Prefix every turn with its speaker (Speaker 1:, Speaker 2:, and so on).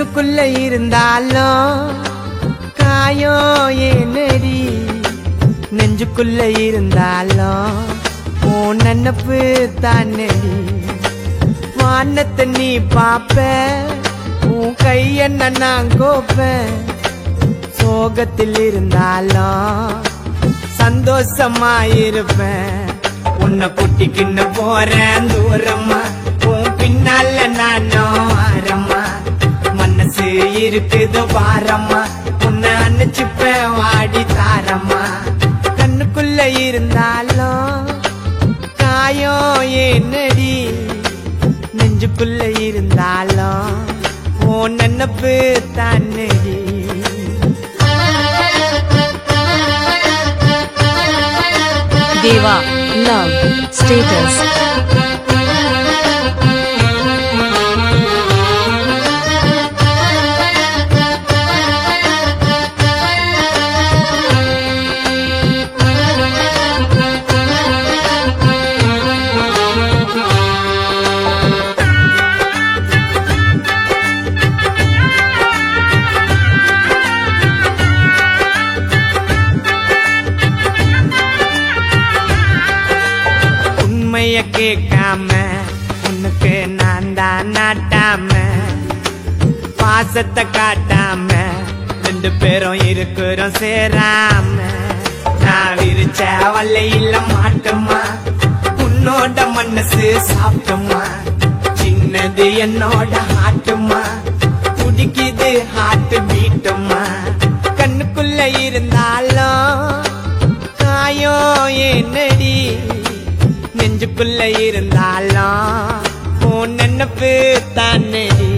Speaker 1: கண்ணுக்குள்ள இருந்தாலும் காயம் ஏனடி, நெஞ்சுக்குள்ள இருந்தாலும் உன் நினப்பு தானடி. வானத்தை நீ பாப்ப, உன் கையென்ன நான் கோப்பேன். சோகத்தில் இருந்தாலும் சந்தோஷமா இருப்பேன். உன்னை குட்டிக்கின்னு போறேன் தூரமா, உன் பின்னால நானும் ஆரம்மா. மனசு இருக்குது பாரம்மா, உன்னை அணைச்சுப்பேன் வாடி தாரம்மா. கண்ணுக்குள்ள இருந்தாலும் காயம் ஏனடி, நெஞ்சுக்குள்ள இருந்தாலும் உன் நினப்பு தானடி.
Speaker 2: Deva Love Status.
Speaker 1: கேட்காம உனக்கு நான் தான் நாட்டாம, பாசத்தை காட்டாம ரெண்டு பேரும் இருக்கிறோம் சேராம. நான் விரிச்ச வல்லையில மாட்டோமா, உன்னோட மனசு சாப்பிட்டோமா. சின்னது என்னோட ஹாட்டுமா, குடிக்குது ஹாட்டு பீட்டுமா. கண்ணுக்குள்ள இருந்தாலும் காயம் ஏனடி, நெஞ்சுக்குள்ள இருந்தாலும் உன் நினப்பு தானடி.